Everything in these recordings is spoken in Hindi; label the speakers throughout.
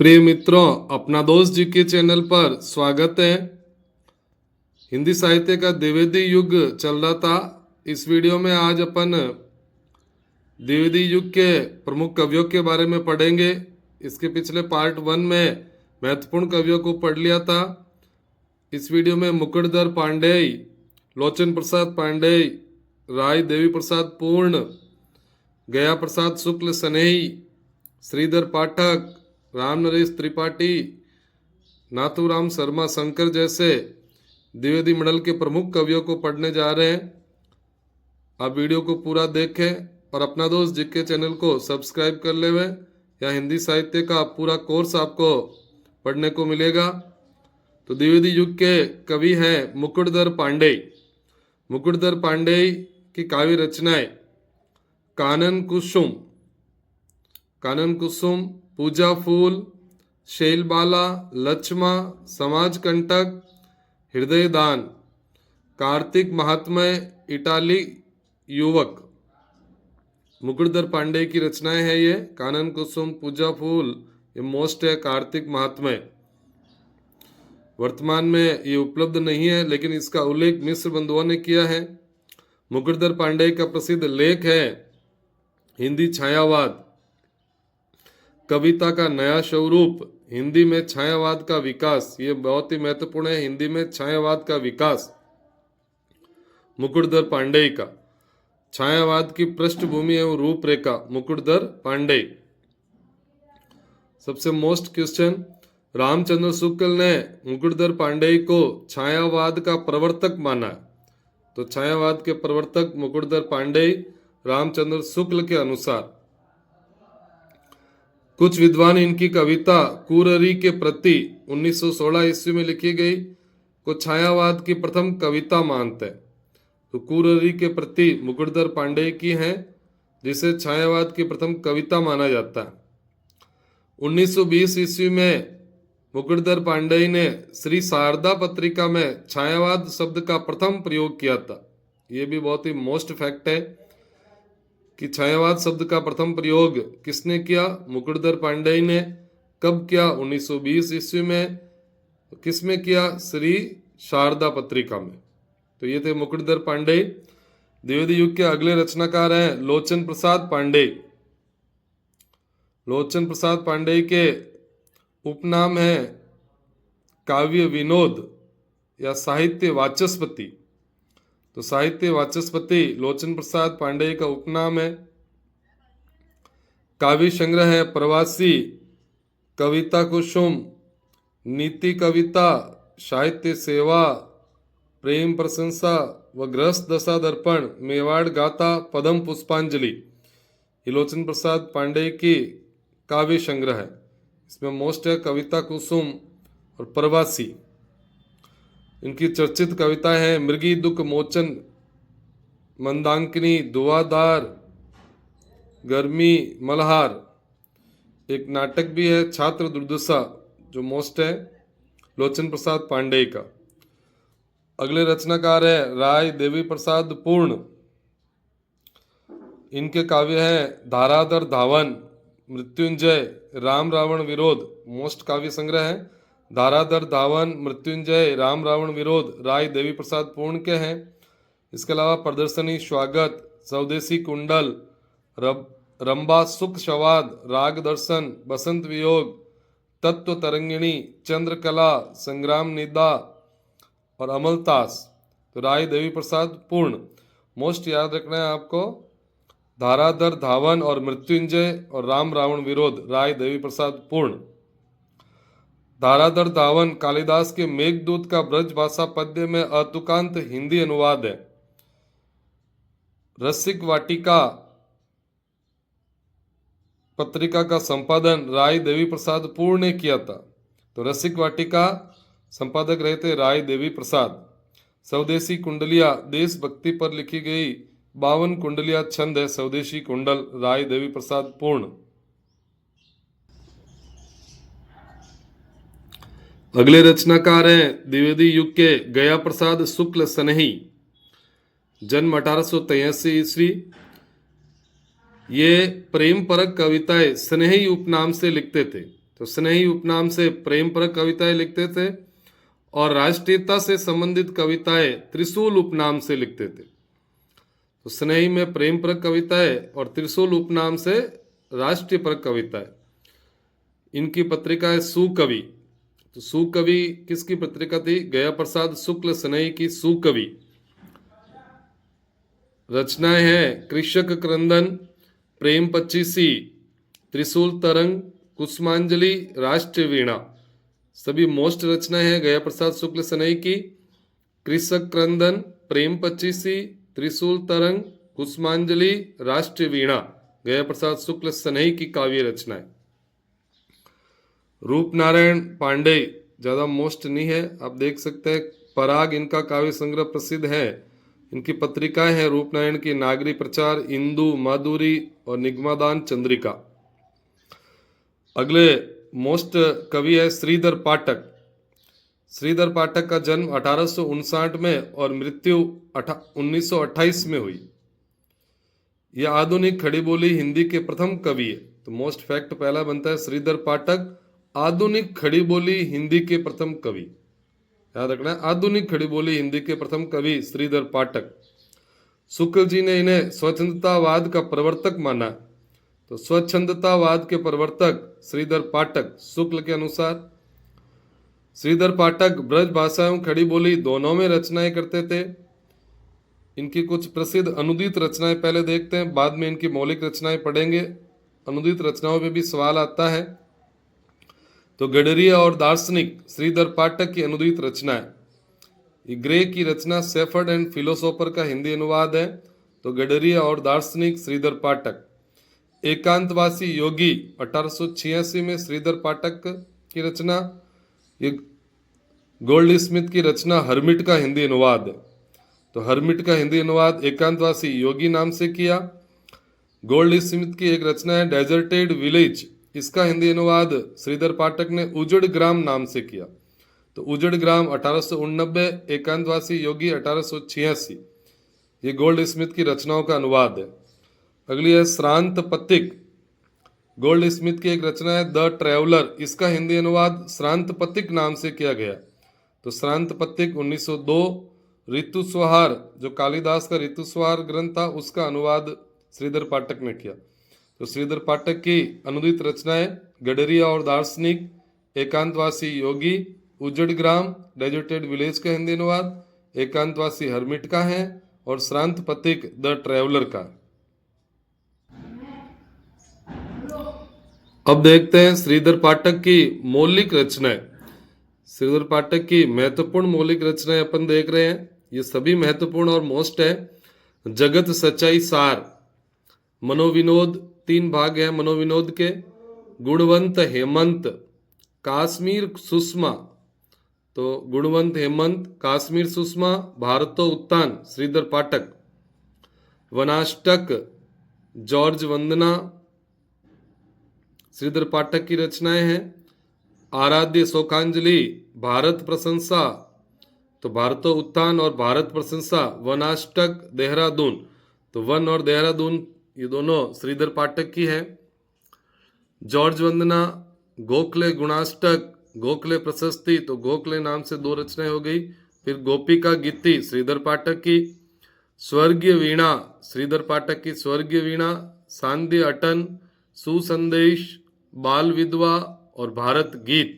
Speaker 1: प्रिय मित्रों, अपना दोस्त जी के चैनल पर स्वागत है। हिंदी साहित्य का द्विवेदी युग चल रहा था। इस वीडियो में आज अपन द्विवेदी युग के प्रमुख कवियों के बारे में पढ़ेंगे। इसके पिछले पार्ट 1 में महत्वपूर्ण कवियों को पढ़ लिया था। इस वीडियो में मुकुटधर पांडेय, लोचन प्रसाद पांडेय, राय देवी प्रसाद पूर्ण, गया प्रसाद शुक्ल सनेही, श्रीधर पाठक, राम नरेश त्रिपाठी, नाथूराम शर्मा शंकर जैसे द्विवेदी मंडल के प्रमुख कवियों को पढ़ने जा रहे हैं। आप वीडियो को पूरा देखें और अपना दोस्त जीके चैनल को सब्सक्राइब कर ले हुए, या हिंदी साहित्य का पूरा कोर्स आपको पढ़ने को मिलेगा। तो द्विवेदी युग के कवि हैं मुकुटधर पांडेय। मुकुटधर पांडेय की काव्य रचनाएं कानन कुसुम, कानन कुसुम, पूजा फूल, शैलबाला, लक्ष्मा, समाज कंटक, हृदय दान, कार्तिक महात्म्य, इटाली युवक। मुकुटधर पांडेय की रचनाएं हैं ये। कानन कुसुम, पूजा फूल, ये मोस्ट है। कार्तिक महात्म्य वर्तमान में ये उपलब्ध नहीं है, लेकिन इसका उल्लेख मिस्र बंधुओं ने किया है। मुकुटधर पांडेय का प्रसिद्ध लेख है हिंदी छायावाद, कविता का नया स्वरूप, हिंदी में छायावाद का विकास। ये बहुत ही महत्वपूर्ण है, हिंदी में छायावाद का विकास। मुकुटधर पांडेय का छायावाद की पृष्ठभूमि एवं रूपरेखा, मुकुटधर पांडेय। सबसे मोस्ट क्वेश्चन, रामचंद्र शुक्ल ने मुकुटधर पांडेय को छायावाद का प्रवर्तक माना। तो छायावाद के प्रवर्तक मुकुटधर पांडेय रामचंद्र शुक्ल के अनुसार। कुछ विद्वान इनकी कविता कुररी के प्रति 1916 ईस्वी में लिखी गई को छायावाद की प्रथम कविता मानते हैं। तो कुररी के प्रति मुकुटधर पांडेय की है, जिसे छायावाद की प्रथम कविता माना जाता है। 1920 ईस्वी में मुकुटधर पांडेय ने श्री शारदा पत्रिका में छायावाद शब्द का प्रथम प्रयोग किया था। यह भी बहुत ही मोस्ट फैक्ट है कि छायावाद शब्द का प्रथम प्रयोग किसने किया? मुकुटधर पांडेय ने। कब किया? 1920 ईस्वी में। किस में किया? श्री शारदा पत्रिका में। तो ये थे मुकुटधर पांडेय। द्विवेदी युग के अगले रचनाकार हैं लोचन प्रसाद पांडेय। लोचन प्रसाद पांडेय के उपनाम है काव्य विनोद या साहित्य वाचस्पति। तो साहित्य वाचस्पति लोचन प्रसाद पांडेय का उपनाम है। काव्य संग्रह है प्रवासी, कविता कुसुम, नीति कविता, साहित्य सेवा, प्रेम प्रशंसा व गृहस्थ दशा दर्पण, मेवाड़ गाथा, पदम पुष्पांजलि। ये लोचन प्रसाद पांडेय की काव्य संग्रह है। इसमें मोस्ट है कविता कुसुम और प्रवासी। इनकी चर्चित कविताएं हैं मृगी दुख मोचन, मंदाकिनी, धुआंधार, गर्मी, मल्हार। एक नाटक भी है छात्र दुर्दशा, जो मोस्ट है लोचन प्रसाद पांडेय का। अगले रचनाकार है राय देवी प्रसाद पूर्ण। इनके काव्य हैं धाराधर धावन, मृत्युंजय, राम रावण विरोध। मोस्ट काव्य संग्रह है धाराधर धावन, मृत्युंजय, राम रावण विरोध, राय देवी प्रसाद पूर्ण के हैं। इसके अलावा प्रदर्शनी, स्वागत, स्वदेशी कुंडल, रंबा सुख संवाद, राग दर्शन, बसंत वियोग, तत्व तरंगिणी, चंद्रकला, संग्राम निदा और अमलतास। तो राय देवी प्रसाद पूर्ण। मोस्ट याद रखना है आपको धाराधर धावन और मृत्युंजय और राम रावण विरोध, राय देवी प्रसाद पूर्ण। धाराधर धावन कालिदास के मेघदूत का ब्रज भाषा पद्य में अतुकांत हिंदी अनुवाद है। रसिक वाटिका पत्रिका का संपादन राय देवी प्रसाद पूर्ण ने किया था। तो रसिक वाटिका संपादक रहे थे राय देवी प्रसाद। स्वदेशी कुंडलिया देशभक्ति पर लिखी गई 52 कुंडलिया छंद है स्वदेशी कुंडल, राय देवी प्रसाद पूर्ण। अगले रचनाकार हैं द्विवेदी युग के गया प्रसाद शुक्ल सनेही। जन्म 1883 ईस्वी। ये प्रेम परक कविताएं स्नेही उपनाम से लिखते थे। तो स्नेही उपनाम से प्रेम पर कविताएं लिखते थे और राष्ट्रीयता से संबंधित कविताएं त्रिशूल उपनाम से लिखते थे। तो स्नेही में प्रेम पर कविताएं और त्रिशूल उपनाम से राष्ट्रीय पर कविताएं। इनकी पत्रिका है सुकवि। तो सुकवि किसकी पत्रिका थी? गया प्रसाद शुक्ल स्नेही की सुकवि। रचनाएं हैं कृषक क्रंदन, प्रेम पच्चीसी, त्रिशूल तरंग, कुसुमांजलि, राष्ट्रीय वीणा। सभी मोस्ट रचनाएं हैं गया प्रसाद शुक्ल स्नेही की। कृषक क्रंदन, प्रेम पच्चीसी, त्रिशूल तरंग, कुसुमांजलि, राष्ट्रीय वीणा गया प्रसाद शुक्ल स्नेही की काव्य रचनाएं। रूपनारायण पांडे ज्यादा मोस्ट नहीं है, आप देख सकते हैं। पराग इनका काव्य संग्रह प्रसिद्ध है। इनकी पत्रिकाएं हैं रूपनारायण की नागरी प्रचार, इंदु, माधुरी और निगमादान चंद्रिका। अगले मोस्ट कवि है श्रीधर पाठक। श्रीधर पाठक का जन्म 1859 में और मृत्यु 1928 में हुई। यह आधुनिक खड़ी बोली हिंदी के प्रथम कवि है। तो मोस्ट फैक्ट पहला बनता है श्रीधर पाठक आधुनिक खड़ी बोली हिंदी के प्रथम कवि। याद रखना है, आधुनिक खड़ी बोली हिंदी के प्रथम कवि श्रीधर पाठक। शुक्ल जी ने इन्हें स्वच्छंदतावाद का प्रवर्तक माना। तो स्वच्छंदतावाद के प्रवर्तक श्रीधर पाठक शुक्ल के अनुसार। श्रीधर पाठक ब्रज भाषा एवं खड़ी बोली दोनों में रचनाएं करते थे। इनकी कुछ प्रसिद्ध अनुदित रचनाएं पहले देखते हैं, बाद में इनकी मौलिक रचनाएं पढ़ेंगे। अनुदित रचनाओं में भी सवाल आता है। तो गडरिया और दार्शनिक श्रीधर पाठक की अनुदित रचना है। ग्रे की रचना सेफर्ड एंड फिलोसोफर का हिंदी अनुवाद है। तो गडरिया और दार्शनिक श्रीधर पाठक। एकांतवासी योगी 1886 में श्रीधर पाठक की रचना। ये गोल्ड स्मिथ की रचना हर्मिट का हिंदी अनुवाद है। तो हर्मिट का हिंदी अनुवाद एकांतवासी योगी नाम से किया। गोल्ड स्मिथ की एक रचना है डेजर्टेड विलेज, इसका हिंदी अनुवाद श्रीधर पाठक ने उजड़ ग्राम नाम से किया। तो उजड़ ग्राम 1889, एकांतवासी योगी 1886। ये गोल्ड स्मिथ की रचनाओं का अनुवाद है। अगली है श्रांत पथिक। गोल्ड स्मिथ की एक रचना है द ट्रैवलर, इसका हिंदी अनुवाद श्रांत पथिक नाम से किया गया। तो श्रांत पथिक 1902। ऋतुस्वहार जो कालिदास का ऋतुस्वहार ग्रंथ था उसका अनुवाद श्रीधर पाठक ने किया। तो श्रीधर पाठक की अनुदित रचनाएं गडरिया और दार्शनिक, एकांतवासी योगी, उजड़ ग्राम, डेजर्टेड विलेज का हिंदी अनुवाद, एकांतवासी हर्मिट का है और श्रांत पथिक द ट्रैवलर का। अब देखते हैं श्रीधर पाठक की मौलिक रचनाएं। श्रीधर पाठक की महत्वपूर्ण मौलिक रचनाएं अपन देख रहे हैं। ये सभी महत्वपूर्ण और मोस्ट है। जगत सच्चाई सार, मनोविनोद, 3 भाग है मनोविनोद के। गुणवंत हेमंत, काश्मीर सुषमा। तो गुणवंत हेमंत, काश्मीर सुषमा, भारतो उत्तान श्रीधर पाठक। वनाष्टक, जॉर्ज वंदना श्रीधर पाठक की रचनाएं हैं। आराध्य शोकांजलि, भारत प्रशंसा। तो भारतो उत्थान और भारत प्रशंसा। वनाष्टक, देहरादून। तो वन और देहरादून ये दोनों श्रीधर पाठक की है। जॉर्ज वंदना, गोखले गुणाष्टक, गोखले प्रशस्ति। तो गोखले नाम से 2 रचनाएं हो गई। फिर गोपिका गीति श्रीधर पाठक की। स्वर्गीय वीणा श्रीधर पाठक की स्वर्गीय वीणा। सांध्य अटन, सुसंदेश, बाल विधवा और भारत गीत।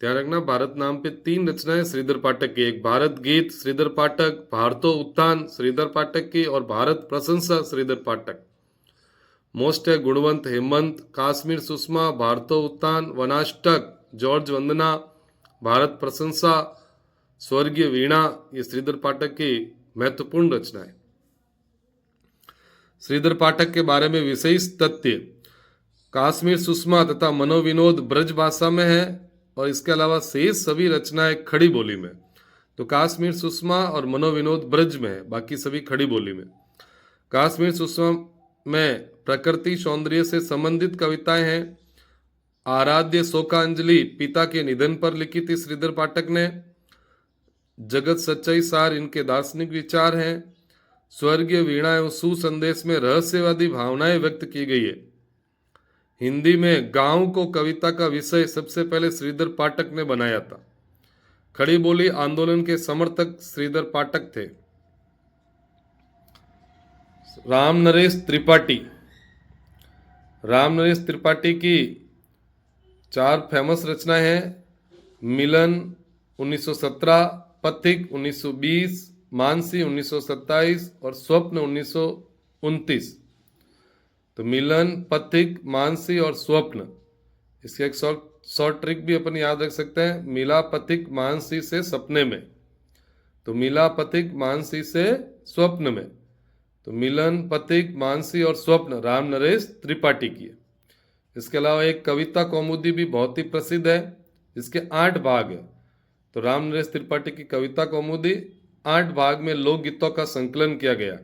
Speaker 1: ध्यान रखना, भारत नाम पे 3 रचनाएं श्रीधर पाठक की। एक भारत गीत श्रीधर पाठक, भारतो उत्थान श्रीधर पाठक की और भारत प्रशंसा श्रीधर पाठक। मोस्ट है गुणवंत हेमंत, काश्मीर सुषमा, भारतो उत्थान, वनाष्टक, जॉर्ज वंदना, भारत प्रशंसा, स्वर्गीय वीणा। ये श्रीधर पाठक की महत्वपूर्ण रचनाएं। श्रीधर पाठक के बारे में विशेष तथ्य, काश्मीर सुषमा तथा मनोविनोद ब्रज भाषा में है और इसके अलावा शेष सभी रचनाएं खड़ी बोली में। तो काश्मीर सुषमा और मनोविनोद ब्रज में है, बाकी सभी खड़ी बोली में। काश्मीर सुषमा में प्रकृति सौंदर्य से संबंधित कविताएं हैं। आराध्य शोकांजलि पिता के निधन पर लिखी थी श्रीधर पाठक ने। जगत सच्चाई सार इनके दार्शनिक विचार हैं। स्वर्गीय वीणा एवं सुसंदेश में रहस्यवादी भावनाएं व्यक्त की गई है। हिंदी में गांव को कविता का विषय सबसे पहले श्रीधर पाठक ने बनाया था। खड़ी बोली आंदोलन के समर्थक श्रीधर पाठक थे। राम नरेश त्रिपाठी। राम नरेश त्रिपाठी की 4 फेमस रचनाएं हैं। मिलन 1917, पथिक 1920, मानसी 1927 और स्वप्न 1929। तो मिलन, पथिक, मानसी और स्वप्न, इसके एक शॉर्ट ट्रिक भी अपन याद रख सकते हैं। मिला पथिक मानसी से सपने में, तो मिला पथिक मानसी से स्वप्न में। तो मिलन, पथिक, मानसी और स्वप्न राम नरेश त्रिपाठी की है। इसके अलावा एक कविता कौमुदी भी बहुत ही प्रसिद्ध है, जिसके 8 भाग है। तो राम नरेश त्रिपाठी की कविता कौमुदी 8 भाग में लोकगीतों का संकलन किया गया।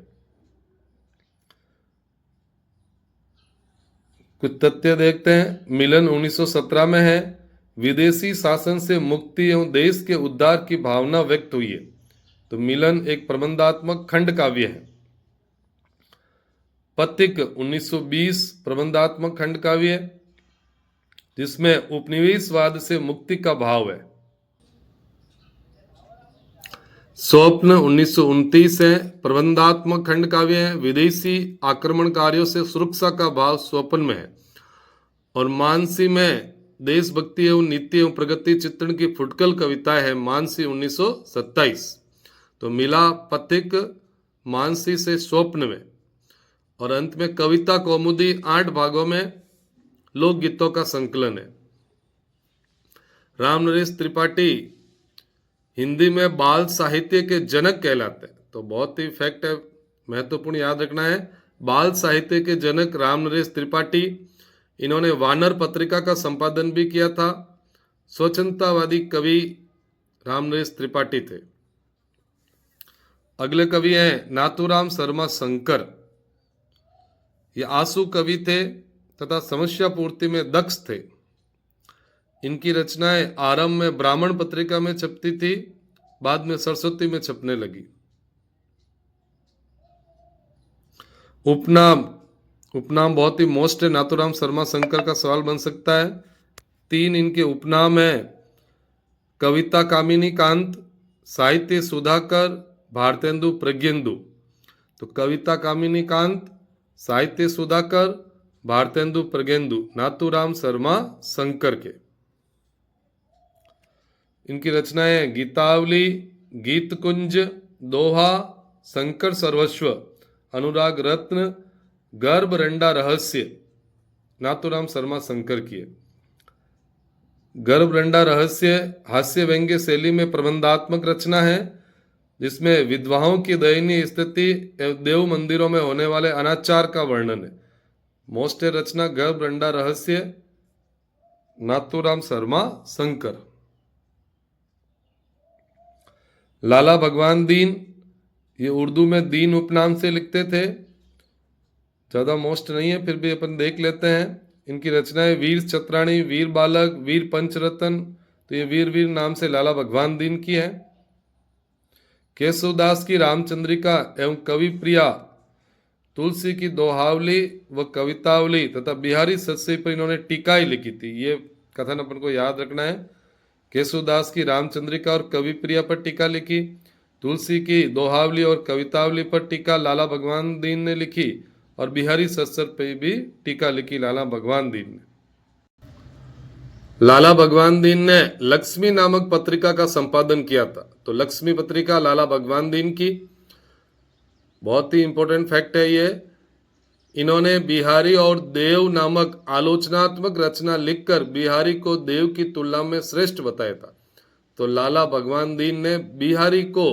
Speaker 1: कुछ तथ्य देखते हैं। मिलन 1917 में है। विदेशी शासन से मुक्ति एवं देश के उद्धार की भावना व्यक्त हुई है। तो मिलन एक प्रबंधात्मक खंड काव्य है। पथिक 1920 प्रबंधात्मक खंड काव्य है, जिसमें उपनिवेशवाद से मुक्ति का भाव है। स्वप्न 1929 है, प्रबंधात्मक खंड काव्य है। विदेशी आक्रमणकारियों से सुरक्षा का भाव स्वप्न में है। और मानसी में देशभक्ति एवं नीति एवं प्रगति चित्रण की फुटकल कविता है मानसी 1927। तो मिला पथिक मानसी से स्वप्न में। और अंत में कविता कौमुदी 8 भागों में लोकगीतों का संकलन है। राम नरेश त्रिपाठी हिंदी में बाल साहित्य के जनक कहलाते हैं। तो बहुत ही फैक्ट है, महत्वपूर्ण याद रखना है। बाल साहित्य के जनक राम नरेश त्रिपाठी। इन्होंने वानर पत्रिका का संपादन भी किया था। स्वतंत्रतावादी कवि राम नरेश त्रिपाठी थे। अगले कवि हैं नाथूराम शर्मा शंकर। ये आंसू कवि थे तथा समस्या पूर्ति में दक्ष थे। इनकी रचनाएं आरंभ में ब्राह्मण पत्रिका में छपती थी, बाद में सरस्वती में छपने लगी। उपनाम बहुत ही मोस्ट है। नाथूराम शर्मा शंकर का सवाल बन सकता है। 3 इनके उपनाम है। कविता कामिनी कांत, साहित्य सुधाकर, भारतेंदु प्रज्ञेंदु। तो कविता कामिनी कांत, साहित्य सुधाकर, भारतेंदु प्रज्ञेंदु नाथूराम शर्मा शंकर के। इनकी रचनाएं गीतावली, गीत कुंज, दोहा, शंकर सर्वस्व, अनुराग रत्न, गर्भ रंडा रहस्य नाथूराम शर्मा शंकर की है। गर्भ रंडा रहस्य हास्य व्यंग्य शैली में प्रबंधात्मक रचना है, जिसमें विधवाओं की दयनीय स्थिति एवं देव मंदिरों में होने वाले अनाचार का वर्णन है। मोस्ट रचना गर्भ रंडा रहस्य नाथूराम शर्मा शंकर। लाला भगवान दीन, ये उर्दू में दीन उपनाम से लिखते थे। ज़्यादा मोस्ट नहीं है, फिर भी अपन देख लेते हैं। इनकी रचनाएं वीर चतराणी, वीर बालक, वीर पंचरतन। तो ये वीर नाम से लाला भगवान दीन की है। केशवदास की रामचंद्रिका एवं कवि प्रिया, तुलसी की दोहावली व कवितावली तथा बिहारी सत्सई पर इन्होंने टीकाएं लिखी थी। ये कथन अपन को याद रखना है। केशवदास की रामचंद्रिका और कवि प्रिया पर टीका लिखी, तुलसी की दोहावली और कवितावली पर टीका लाला भगवान दीन ने लिखी, और बिहारी सत्सर पर भी टीका लिखी लाला भगवान दीन ने। लाला भगवान दीन ने लक्ष्मी नामक पत्रिका का संपादन किया था। तो लक्ष्मी पत्रिका लाला भगवान दीन की। बहुत ही इंपॉर्टेंट फैक्ट है ये। इन्होंने बिहारी और देव नामक आलोचनात्मक रचना लिखकर बिहारी को देव की तुलना में श्रेष्ठ बताया था। तो लाला भगवान दीन ने बिहारी को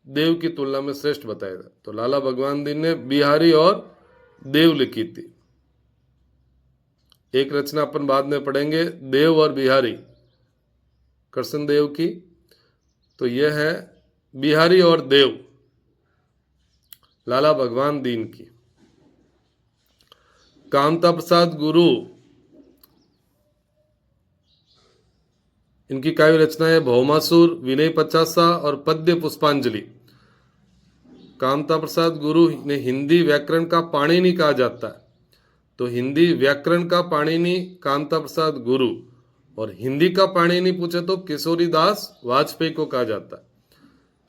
Speaker 1: देव की तुलना में श्रेष्ठ बताया था। तो लाला भगवान दीन ने बिहारी और देव लिखी थी। एक रचना अपन बाद में पढ़ेंगे, देव और बिहारी, कृष्ण देव की। तो यह है बिहारी और देव, लाला भगवान दीन की। कामता प्रसाद गुरु, इनकी काव्य रचना है भौमासुर, विनय पचासा और पद्य पुष्पांजलि। कामता प्रसाद गुरु ने हिंदी व्याकरण का पाणिनि कहा जाता है। तो हिंदी व्याकरण का पाणिनि कांता प्रसाद गुरु, और हिंदी का पाणिनि पूछे तो किशोरीदास वाजपेयी को कहा जाता है।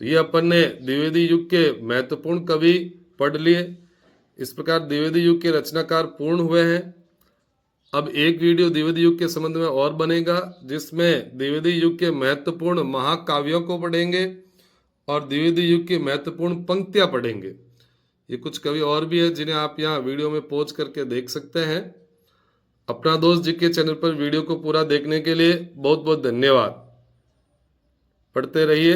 Speaker 1: तो ये अपन ने द्विवेदी युग के महत्वपूर्ण कवि पढ़ लिए। इस प्रकार द्विवेदी युग के रचनाकार पूर्ण हुए हैं। अब एक वीडियो द्विवेदी युग के संबंध में और बनेगा, जिसमें द्विवेदी युग के महत्वपूर्ण महाकाव्यों को पढ़ेंगे और द्विवेदी युग की महत्वपूर्ण पंक्तियां पढ़ेंगे। ये कुछ कवि और भी है जिन्हें आप यहाँ वीडियो में पॉज करके देख सकते हैं। अपना दोस्त जी के चैनल पर वीडियो को पूरा देखने के लिए बहुत बहुत धन्यवाद। पढ़ते रहिए।